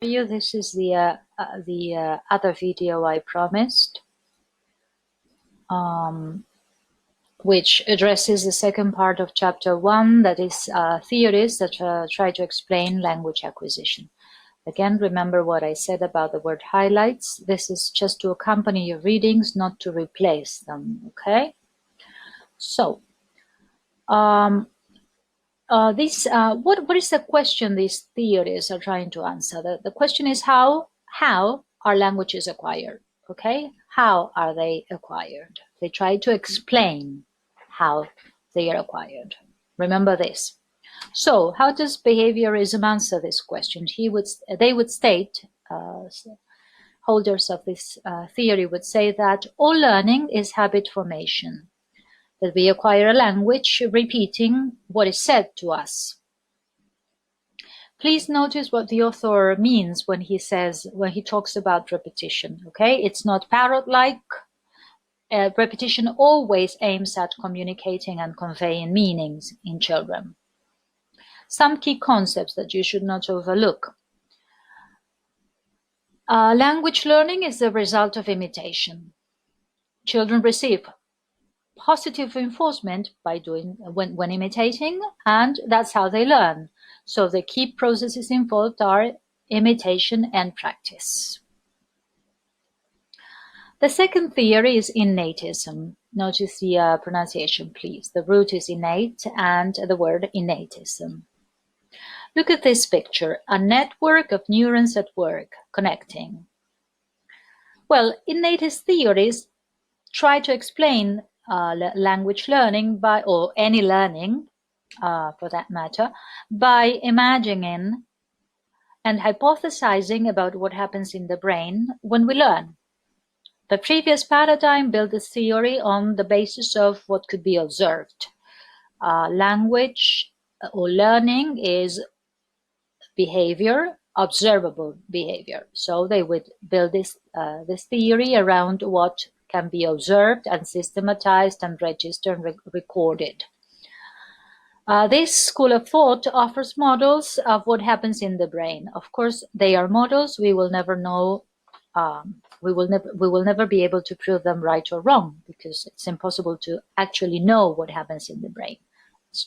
you. This is the other video I promised, which addresses the second part of chapter 1, that is theories that try to explain language acquisition. Again, remember what I said about the word highlights. This is just to accompany your readings, not to replace them, okay? So, what is the question these theories are trying to answer? The question is how are languages acquired? Okay, how are they acquired? They try to explain how they are acquired. Remember this. So, how does behaviorism answer this question? They would state, holders of this theory would say that all learning is habit formation, that we acquire a language repeating what is said to us. Please notice what the author means when he talks about repetition, okay? It's not parrot-like. Repetition always aims at communicating and conveying meanings in children. Some key concepts that you should not overlook. Language learning is the result of imitation. Children receive positive reinforcement by doing when imitating, and that's how they learn. So the key processes involved are imitation and practice. The second theory is innatism. Notice the pronunciation, please. The root is innate and the word innatism. Look at this picture, a network of neurons at work, connecting. Well, innatist theories try to explain language learning or any learning, for that matter, by imagining and hypothesizing about what happens in the brain when we learn. The previous paradigm built this theory on the basis of what could be observed. Language or learning is behavior, observable behavior. So they would build this theory around what can be observed and systematized and registered and recorded. This school of thought offers models of what happens in the brain. Of course, they are models. We will never know. We will never be able to prove them right or wrong, because it's impossible to actually know what happens in the brain.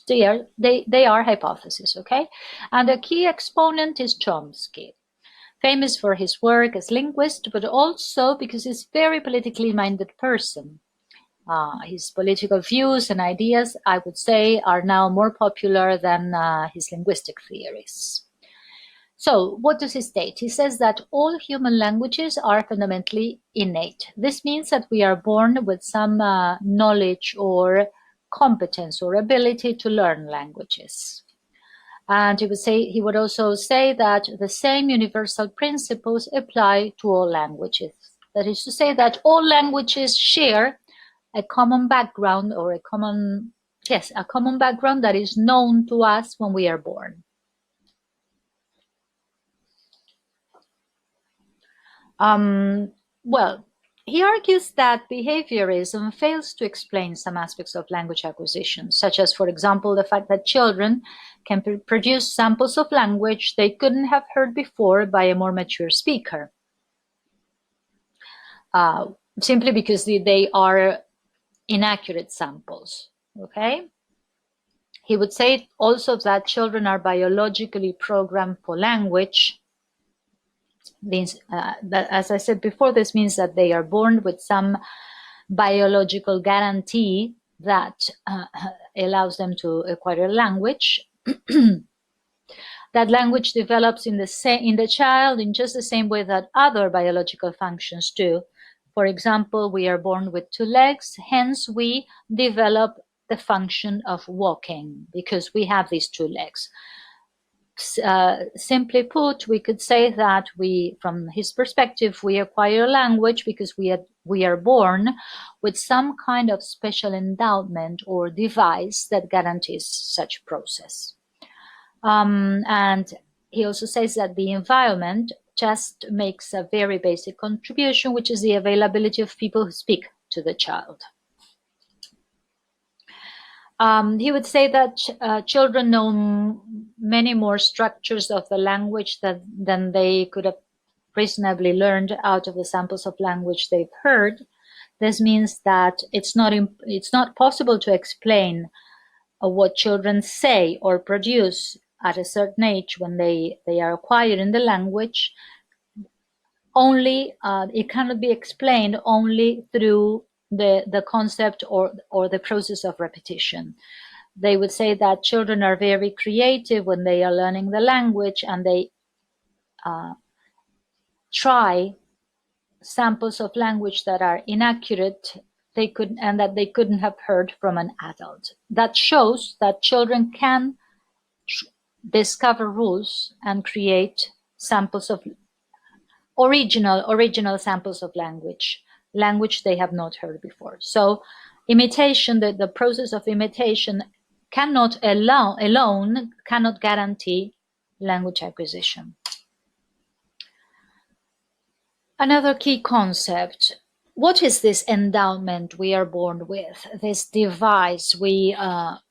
They are hypotheses, okay? And a key exponent is Chomsky, famous for his work as linguist, but also because he's a very politically minded person. His political views and ideas, I would say, are now more popular than his linguistic theories. So what does he state? He says that all human languages are fundamentally innate. This means that we are born with some knowledge or competence or ability to learn languages. And he would also say that the same universal principles apply to all languages. That is to say that all languages share a common background, or a common background that is known to us when we are born. Well, he argues that behaviorism fails to explain some aspects of language acquisition, such as, for example, the fact that children can produce samples of language they couldn't have heard before by a more mature speaker, simply because they are inaccurate samples, okay? He would say also that children are biologically programmed for language. That, as I said before, this means that they are born with some biological guarantee that allows them to acquire language. That language develops in the child in just the same way that other biological functions do. For example, we are born with 2 legs, hence we develop the function of walking because we have these 2 legs. Simply put, we could say that from his perspective, we acquire language because we are born with some kind of special endowment or device that guarantees such process. And he also says that the environment just makes a very basic contribution, which is the availability of people who speak to the child. He would say that children know many more structures of the language than they could have reasonably learned out of the samples of language they've heard. This means that it's not possible to explain what children say or produce at a certain age when they are acquiring the language. Only it cannot be explained only through the concept or the process of repetition. They would say that children are very creative when they are learning the language, and they try samples of language that are inaccurate and that they couldn't have heard from an adult. That shows that children can discover rules and create samples of original samples of language they have not heard before. So imitation, the process of imitation cannot alone cannot guarantee language acquisition. Another key concept: what is this endowment we are born with, this device we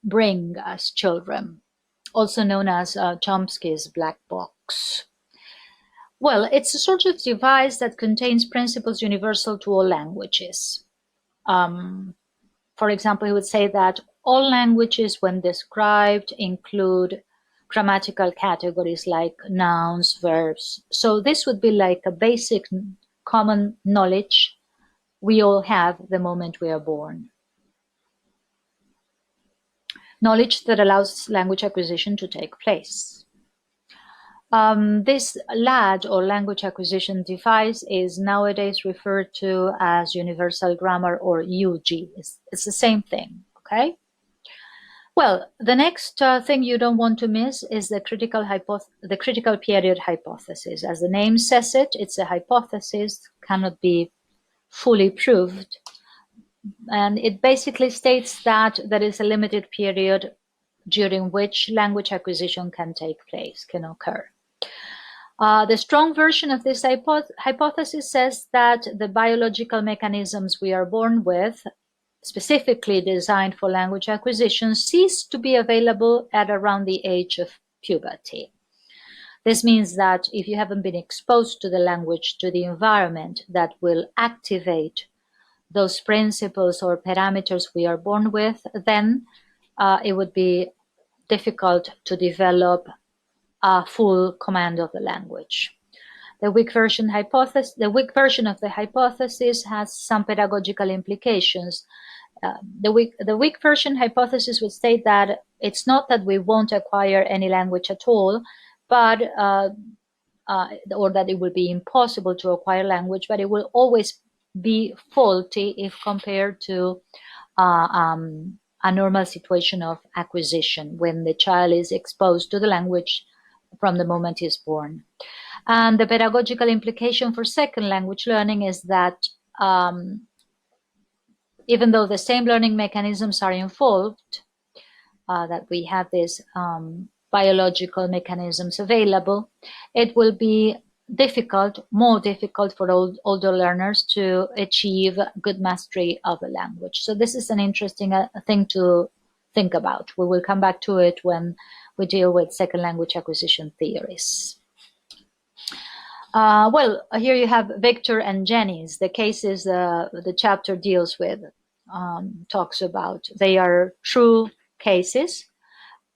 bring as children, also known as Chomsky's black box? Well, it's a sort of device that contains principles universal to all languages. For example, he would say that all languages, when described, include grammatical categories like nouns, verbs. So this would be like a basic common knowledge we all have the moment we are born. Knowledge that allows language acquisition to take place. This LAD, or language acquisition device, is nowadays referred to as universal grammar, or UG. It's the same thing, okay? Well, the next thing you don't want to miss is the critical period hypothesis. As the name says it, it's a hypothesis, cannot be fully proved. And it basically states that there is a limited period during which language acquisition can take place, can occur. The strong version of this hypothesis says that the biological mechanisms we are born with, specifically designed for language acquisition, cease to be available at around the age of puberty. This means that if you haven't been exposed to the language, to the environment that will activate those principles or parameters we are born with, then it would be difficult to develop a full command of the language. The weak version of the hypothesis has some pedagogical implications. The weak version hypothesis would state that it's not that we won't acquire any language at all, but or that it will be impossible to acquire language, but it will always be faulty if compared to a normal situation of acquisition when the child is exposed to the language from the moment he's born. And the pedagogical implication for second language learning is that even though the same learning mechanisms are involved, that we have these biological mechanisms available, it will be more difficult for older learners to achieve good mastery of the language. So this is an interesting thing to think about. We will come back to it when we deal with second language acquisition theories. Well, here you have Victor and Jenny's. The cases the chapter deals with, talks about. They are true cases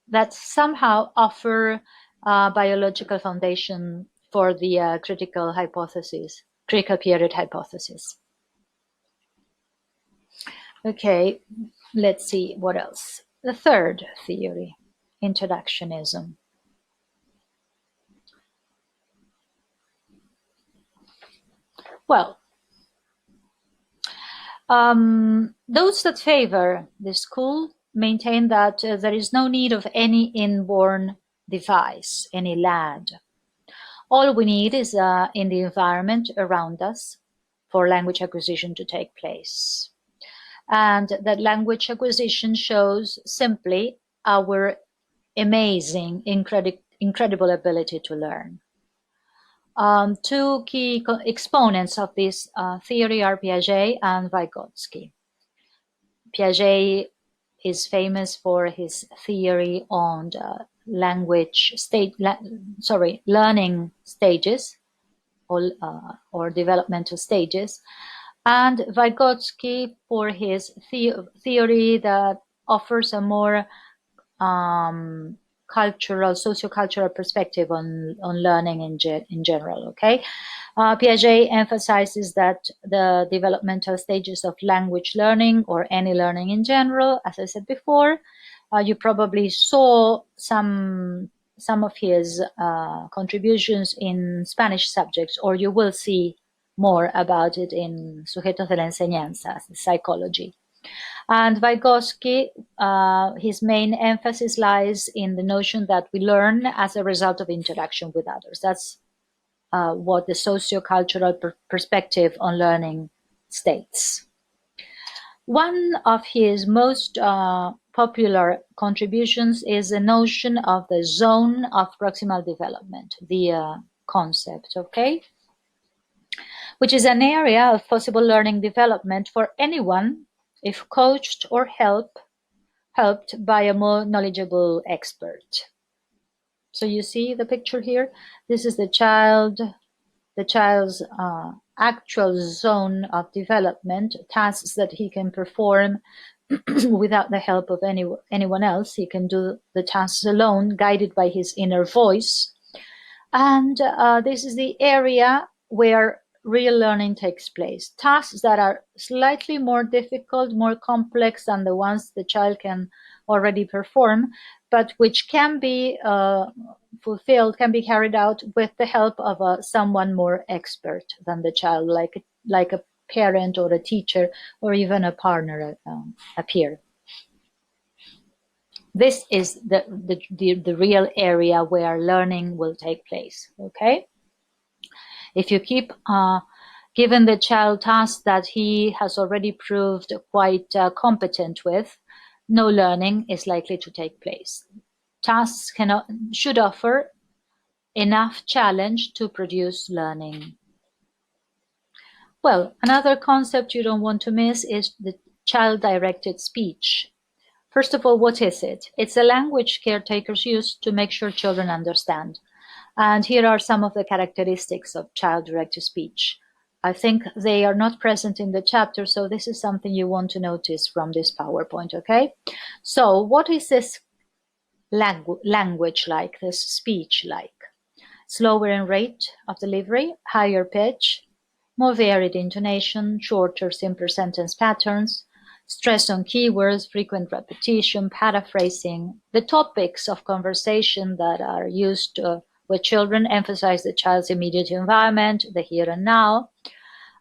that somehow offer biological foundation for the critical period hypothesis. Okay, let's see what else. The third theory, introductionism. Well, those that favor this school maintain that there is no need of any inborn device, any LAD. All we need is in the environment around us for language acquisition to take place. And that language acquisition shows simply our amazing, incredible ability to learn. Two key exponents of this theory are Piaget and Vygotsky. Piaget is famous for his theory on learning stages or developmental stages, and Vygotsky for his theory that offers a more sociocultural perspective on learning in general. Okay, Piaget emphasizes that the developmental stages of language learning or any learning in general, as I said before, you probably saw some of his contributions in Spanish subjects, or you will see more about it in Sujetos de la Enseñanza, psychology. And Vygotsky, his main emphasis lies in the notion that we learn as a result of interaction with others. That's what the sociocultural perspective on learning states. One of his most popular contributions is the notion of the zone of proximal development, the concept, okay? Which is an area of possible learning development for anyone if coached or helped by a more knowledgeable expert. So you see the picture here? This is the child's actual zone of development, tasks that he can perform without the help of anyone else. He can do the tasks alone, guided by his inner voice. And this is the area where real learning takes place. Tasks that are slightly more difficult, more complex than the ones the child can already perform, but which can be fulfilled, can be carried out with the help of someone more expert than the child, like a parent or a teacher or even a partner, a peer. This is the real area where learning will take place, okay? If you keep given the child tasks that he has already proved quite competent with, no learning is likely to take place. Tasks should offer enough challenge to produce learning. Well, another concept you don't want to miss is the child-directed speech. First of all, what is it? It's a language caretakers use to make sure children understand. And here are some of the characteristics of child-directed speech. I think they are not present in the chapter, so this is something you want to notice from this PowerPoint, okay? So what is this language like, this speech like? Slower in rate of delivery, higher pitch, more varied intonation, shorter, simpler sentence patterns, stress on keywords, frequent repetition, paraphrasing. The topics of conversation that are used with children emphasize the child's immediate environment, the here and now.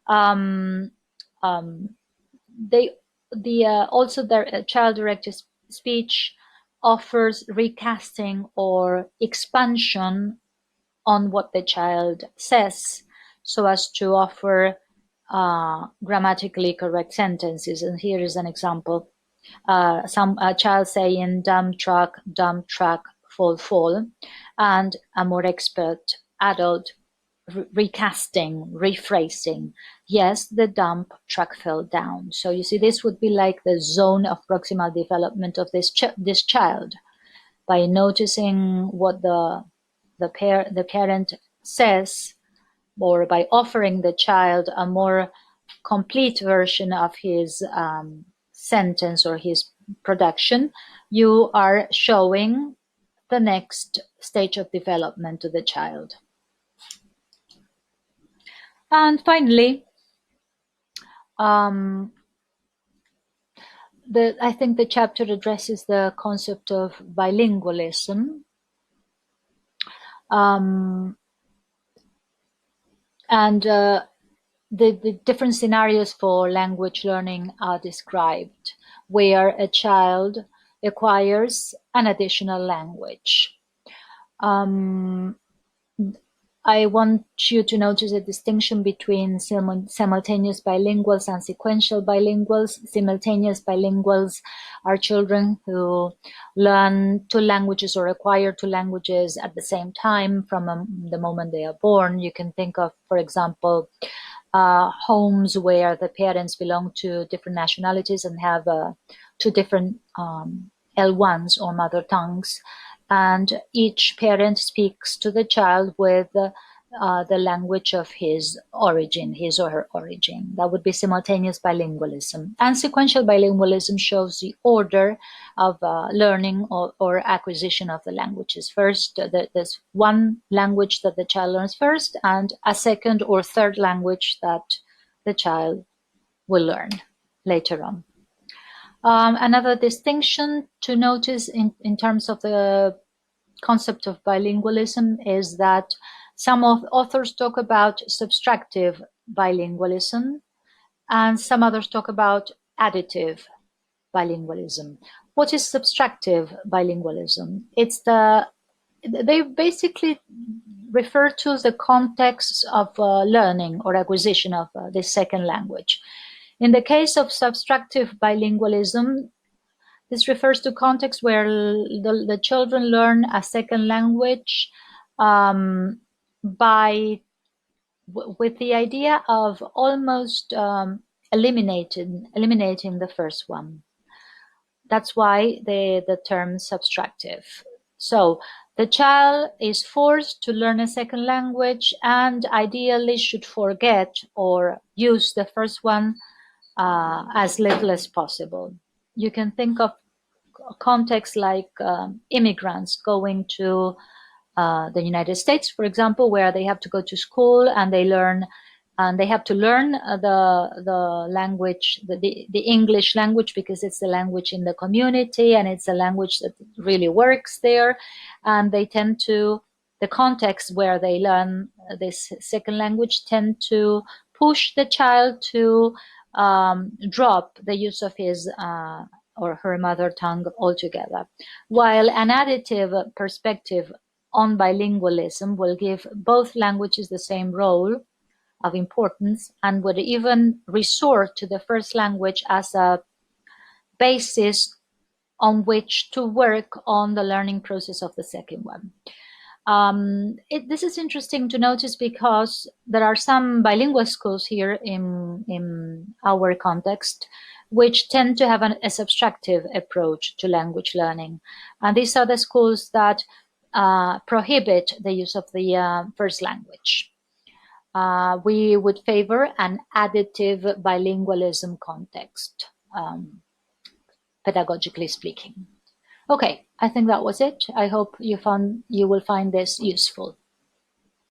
Also their child-directed speech offers recasting or expansion on what the child says, so as to offer grammatically correct sentences. And here is an example. A child saying dump truck, fall, fall, and a more expert adult recasting, rephrasing, yes, the dump truck fell down. So you see, this would be like the zone of proximal development of this child. By noticing what the parent says, or by offering the child a more complete version of his sentence or his production, you are showing the next stage of development to the child. And finally, I think the chapter addresses the concept of bilingualism. And the different scenarios for language learning are described, where a child acquires an additional language. I want you to notice a distinction between simultaneous bilinguals and sequential bilinguals. Simultaneous bilinguals are children who learn two languages or acquire two languages at the same time from the moment they are born. You can think of, for example, homes where the parents belong to different nationalities and have two different L1s or mother tongues, and each parent speaks to the child with the language of his origin, his or her origin. That would be simultaneous bilingualism. And sequential bilingualism shows the order of learning or acquisition of the languages. First, there's one language that the child learns first, and a second or third language that the child will learn later on. Another distinction to notice in terms of the concept of bilingualism is that some of authors talk about subtractive bilingualism and some others talk about additive bilingualism. What is subtractive bilingualism? They basically refer to the context of learning or acquisition of the second language. In the case of subtractive bilingualism, this refers to contexts where the children learn a second language with the idea of almost eliminating the first one. That's why the term subtractive. So the child is forced to learn a second language and ideally should forget or use the first one as little as possible. You can think of contexts like immigrants going to the United States, for example, where they have to go to school and they have to learn the language, the English language, because it's the language in the community and it's a language that really works there. And they tend to, the context where they learn this second language tend to push the child to drop the use of his or her mother tongue altogether. While an additive perspective on bilingualism will give both languages the same role of importance and would even resort to the first language as a basis on which to work on the learning process of the second one. This is interesting to notice because there are some bilingual schools here in our context which tend to have a subtractive approach to language learning. And these are the schools that prohibit the use of the first language. We would favor an additive bilingualism context, pedagogically speaking. Okay, I think that was it. I hope you will find this useful.